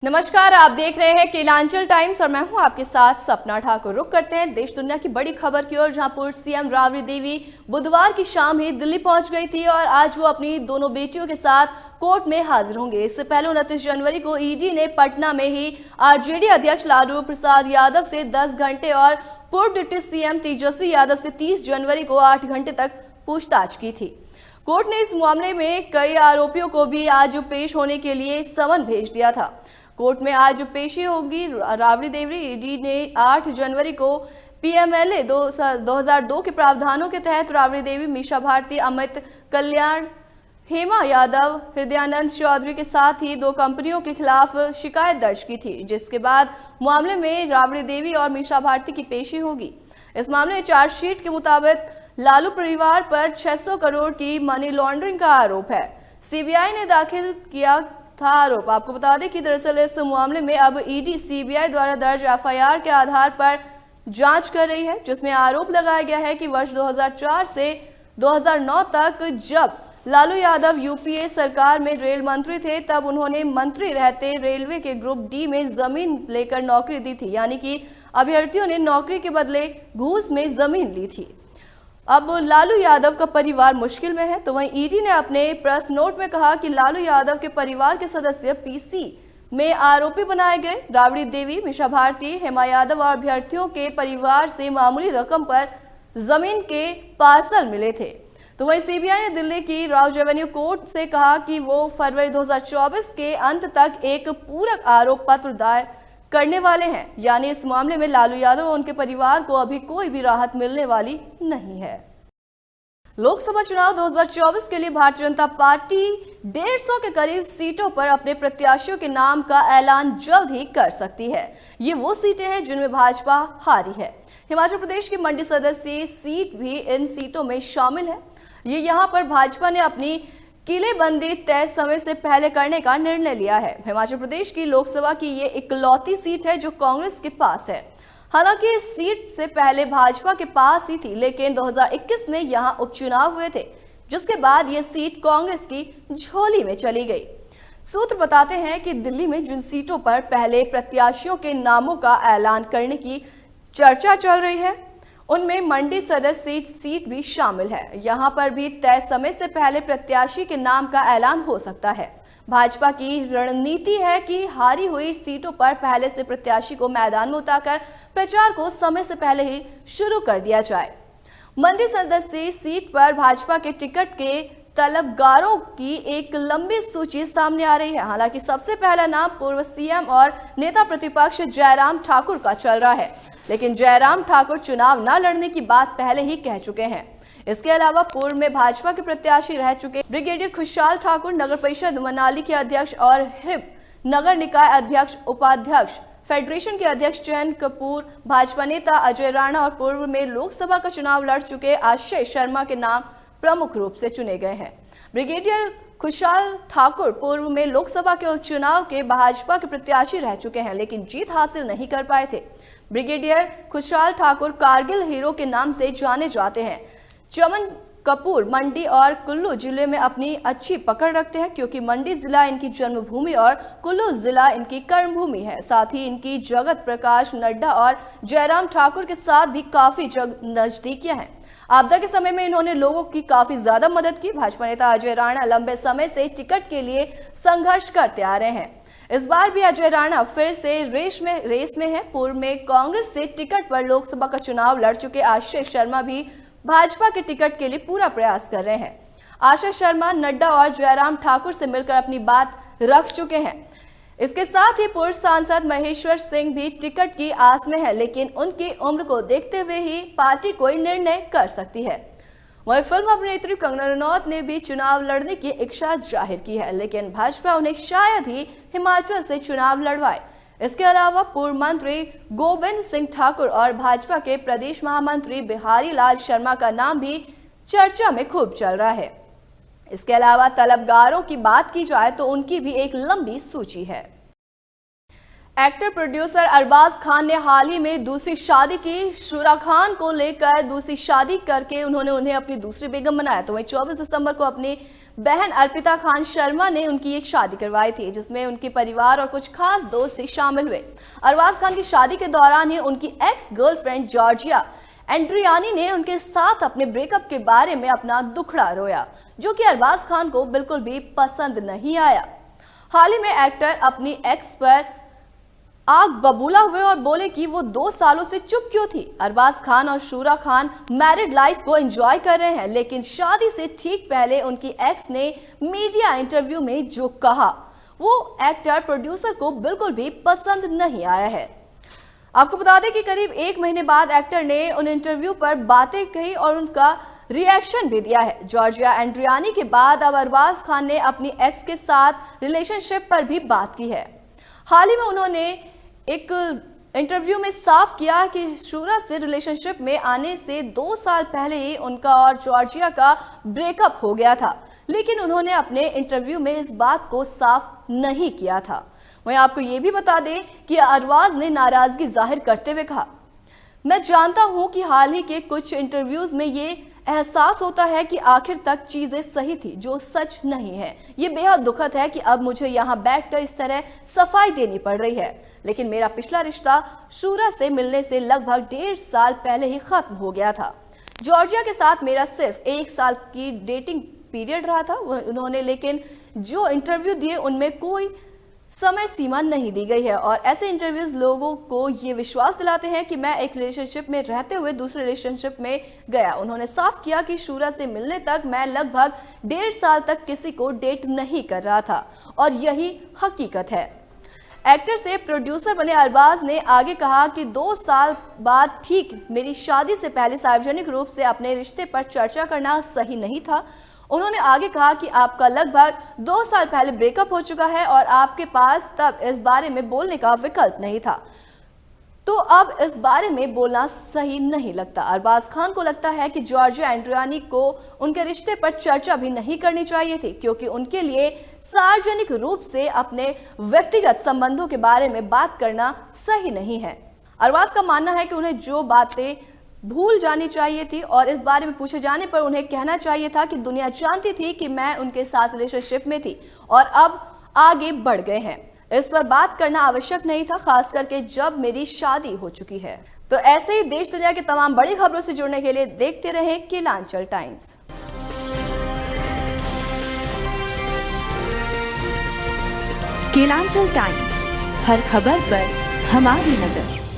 नमस्कार, आप देख रहे हैं केलांचल टाइम्स और मैं हूं आपके साथ सपना ठाकुर। रुक करते हैं देश दुनिया की बड़ी खबर की ओर, जहां पूर्व सीएम राबड़ी देवी बुधवार की शाम ही दिल्ली पहुंच गई थी और आज वो अपनी दोनों बेटियों के साथ कोर्ट में हाजिर होंगे। इससे पहले 29 जनवरी को ईडी ने पटना में ही आरजेडी अध्यक्ष लालू प्रसाद यादव से 10 घंटे और पूर्व डिप्टी सीएम तेजस्वी यादव से 30 जनवरी को 8 घंटे तक पूछताछ की थी। कोर्ट ने इस मामले में कई आरोपियों को भी आज पेश होने के लिए समन भेज दिया था। कोर्ट में आज पेशी होगी राबड़ी देवी। ईडी ने 8 जनवरी को पीएमएलए 2002 के प्रावधानों के तहत राबड़ी देवी, मीसा भारती, अमित कल्याण, हेमा यादव, हृदयानंद चौधरी के साथ ही 2 कंपनियों के खिलाफ शिकायत दर्ज की थी, जिसके बाद मामले में राबड़ी देवी और मीसा भारती की पेशी होगी। इस मामले में चार्जशीट के मुताबिक लालू परिवार पर 600 करोड़ की मनी लॉन्ड्रिंग का आरोप है। सीबीआई ने दाखिल किया था आरोप। आपको बता दें कि दरअसल इस मामले में अब ईडी सीबीआई द्वारा दर्ज एफआईआर के आधार पर जांच कर रही है, जिसमें आरोप लगाया गया है कि वर्ष 2004 से 2009 तक जब लालू यादव यूपीए सरकार में रेल मंत्री थे, तब उन्होंने मंत्री रहते रेलवे के ग्रुप डी में जमीन लेकर नौकरी दी थी, यानी कि अभ्यर्थियों ने नौकरी के बदले घूस में जमीन ली थी। अब लालू यादव का परिवार मुश्किल में है, तो वहीं ईडी ने अपने प्रेस नोट में कहा कि लालू यादव के परिवार के सदस्य पीसी में आरोपी बनाए गए। राबड़ी देवी, मीसा भारती, हेमा यादव और अभ्यर्थियों के परिवार से मामूली रकम पर जमीन के पार्सल मिले थे। तो वहीं सीबीआई ने दिल्ली की राउज एवेन्यू कोर्ट से कहा कि वो फरवरी 2024 के अंत तक एक पूरक आरोप पत्र दायर करने वाले हैं, यानी इस मामले में लालू यादव और उनके परिवार को अभी कोई भी राहत मिलने वाली नहीं है। लोकसभा चुनाव 2024 के लिए भारतीय जनता पार्टी 150 के करीब सीटों पर अपने प्रत्याशियों के नाम का ऐलान जल्द ही कर सकती है। ये वो सीटें हैं जिनमें भाजपा हारी है। हिमाचल प्रदेश की मंडी सदस्य सीट भी इन सीटों में शामिल है। ये यहाँ पर भाजपा ने अपनी किलेबंदी तय समय से पहले करने का निर्णय लिया है। हिमाचल प्रदेश की लोकसभा की ये इकलौती सीट है जो कांग्रेस के पास है। हालांकि इस सीट से पहले भाजपा के पास ही थी, लेकिन 2021 में यहां उपचुनाव हुए थे, जिसके बाद ये सीट कांग्रेस की झोली में चली गई। सूत्र बताते हैं कि दिल्ली में जिन सीटों पर पहले प्रत्याशियों के नामों का ऐलान करने की चर्चा चल रही है, उनमें मंडी सदस्य सीट भी शामिल है। यहां पर भी तय समय से पहले प्रत्याशी के नाम का ऐलान हो सकता है। भाजपा की रणनीति है कि हारी हुई सीटों पर पहले से प्रत्याशी को मैदान में उतारकर प्रचार को समय से पहले ही शुरू कर दिया जाए। मंडी सदस्य सीट पर भाजपा के टिकट के तलबगारों की एक लंबी सूची सामने आ रही है। हालांकि सबसे पहला नाम पूर्व सीएम और नेता प्रतिपक्ष जयराम ठाकुर का चल रहा है, लेकिन जयराम ठाकुर चुनाव न लड़ने की बात पहले ही कह चुके हैं। इसके अलावा पूर्व में भाजपा के प्रत्याशी रह चुके ब्रिगेडियर खुशहाल ठाकुर, नगर परिषद मनाली के अध्यक्ष और हिप नगर निकाय अध्यक्ष उपाध्यक्ष, फेडरेशन के अध्यक्ष चयन कपूर, भाजपा नेता अजय राणा और पूर्व में लोकसभा का चुनाव लड़ चुके आश्रय शर्मा के नाम प्रमुख रूप से चुने गए हैं। ब्रिगेडियर खुशहाल ठाकुर पूर्व में लोकसभा के उपचुनाव के भाजपा के प्रत्याशी रह चुके हैं, लेकिन जीत हासिल नहीं कर पाए थे। ब्रिगेडियर खुशहाल ठाकुर कारगिल हीरो के नाम से जाने जाते हैं। चमन कपूर मंडी और कुल्लू जिले में अपनी अच्छी पकड़ रखते हैं, क्योंकि मंडी जिला इनकी जन्मभूमि और कुल्लू जिला इनकी कर्मभूमि है। साथ ही इनकी जगत प्रकाश नड्डा और जयराम ठाकुर के साथ भी काफी नजदीकियां हैं। आपदा के समय में इन्होंने लोगों की काफी ज्यादा मदद की। भाजपा नेता अजय राणा लंबे समय से टिकट के लिए संघर्ष करते आ रहे हैं। इस बार भी अजय राणा फिर से रेस में है। पूर्व में कांग्रेस से टिकट पर लोकसभा का चुनाव लड़ चुके आश्रय शर्मा भी भाजपा के टिकट के लिए पूरा प्रयास कर रहे हैं। आश्रय शर्मा नड्डा और जयराम ठाकुर से मिलकर अपनी बात रख चुके हैं। इसके साथ ही पूर्व सांसद महेश्वर सिंह भी टिकट की आस में है, लेकिन उनकी उम्र को देखते हुए ही पार्टी कोई निर्णय कर सकती है। वहीं फिल्म अभिनेत्री कंगना रनौत ने भी चुनाव लड़ने की इच्छा जाहिर की है, लेकिन भाजपा उन्हें शायद ही हिमाचल से चुनाव लड़वाए। इसके अलावा पूर्व मंत्री गोविंद सिंह ठाकुर और भाजपा के प्रदेश महामंत्री बिहारी लाल शर्मा का नाम भी चर्चा में खूब चल रहा है। इसके अलावा तलबगारों की बात की जाए तो उनकी भी एक लंबी सूची है। एक्टर प्रोड्यूसर अरबाज खान ने हाल ही में दूसरी शादी की। शुरा खान को लेकर दूसरी शादी करके उन्हें अपनी दूसरी बेगम बनाया। तो वहीं 24 दिसंबर को अपनी बहन अर्पिता खान शर्मा ने उनकी एक शादी करवाई थी, जिसमें उनके परिवार और कुछ खास दोस्त शामिल हुए। अरबाज खान की शादी के दौरान ही उनकी एक्स गर्लफ्रेंड जॉर्जिया एंड्रियानी ने उनके साथ अपने ब्रेकअप के बारे में अपना दुखड़ा रोया, जो कि अरबाज खान को बिल्कुल भी पसंद नहीं आया। हाल ही में एक्टर अपनी एक्स पर आग बबूला हुए और बोले कि वो 2 सालों से चुप क्यों थी। अरबाज खान और शूरा खान मैरिड लाइफ को एंजॉय कर रहे हैं, लेकिन शादी से ठीक पहले उनकी एक्स ने मीडिया इंटरव्यू में जो कहा वो एक्टर प्रोड्यूसर को बिल्कुल भी पसंद नहीं आया है। आपको बता दें कि करीब 1 महीने बाद एक्टर ने उन इंटरव्यू पर बातें कही और उनका रिएक्शन भी दिया है। जॉर्जिया एंड्रियानी के बाद अब अरबाज खान ने अपनी एक्स के साथ रिलेशनशिप पर भी बात की है। हाल ही में उन्होंने एक इंटरव्यू में साफ किया कि शूरा से रिलेशनशिप में आने से 2 साल पहले ही उनका और जॉर्जिया का ब्रेकअप हो गया था, लेकिन उन्होंने अपने इंटरव्यू में इस बात को साफ नहीं किया था। वहीं आपको ये भी बता दें कि अरबाज ने नाराजगी जाहिर करते हुए कहा, मैं जानता हूं कि हाल ही के कुछ इंटरव्यूज में ये एहसास होता है कि आखिर तक चीजें सही थी, जो सच नहीं है। ये बेहद दुखद है कि अब मुझे यहाँ बैठकर इस तरह सफाई देनी पड़ रही है, लेकिन मेरा पिछला रिश्ता शूरा से मिलने से लगभग 1.5 साल पहले ही खत्म हो गया था। जॉर्जिया के साथ मेरा सिर्फ 1 साल की डेटिंग पीरियड रहा था उन्होंने, लेकिन जो इंटरव्यू दिए उनमें कोई समय सीमा नहीं दी गई है और ऐसे इंटरव्यूज लोगों को ये विश्वास दिलाते हैं कि मैं एक रिलेशनशिप में रहते हुए दूसरे रिलेशनशिप में गया। उन्होंने साफ किया कि शूरा से मिलने तक मैं लगभग 1.5 साल तक किसी को डेट नहीं कर रहा था और यही हकीकत है। एक्टर से प्रोड्यूसर बने अरबाज ने आगे कहा कि 2 साल बाद ठीक मेरी शादी से पहले सार्वजनिक रूप से अपने रिश्ते पर चर्चा करना सही नहीं था। उन्होंने आगे कहा कि आपका लगभग 2 साल पहले ब्रेकअप हो चुका है और आपके पास तब इस बारे में बोलने का विकल्प नहीं था, तो अब इस बारे में बोलना सही नहीं लगता। अरबाज खान को लगता है कि जॉर्जिया एंड्रियानी को उनके रिश्ते पर चर्चा भी नहीं करनी चाहिए थी, क्योंकि उनके लिए सार्वजनिक रूप से अपने व्यक्तिगत संबंधों के बारे में बात करना सही नहीं है। अरबाज का मानना है कि उन्हें जो बातें भूल जानी चाहिए थी और इस बारे में पूछे जाने पर उन्हें कहना चाहिए था कि दुनिया जानती थी कि मैं उनके साथ रिलेशनशिप में थी और अब आगे बढ़ गए हैं। इस पर बात करना आवश्यक नहीं था, खास करके जब मेरी शादी हो चुकी है। तो ऐसे ही देश दुनिया की तमाम बड़ी खबरों से जुड़ने के लिए देखते रहें केलांचल टाइम्स। केलांचल टाइम्स, हर खबर पर हमारी नजर।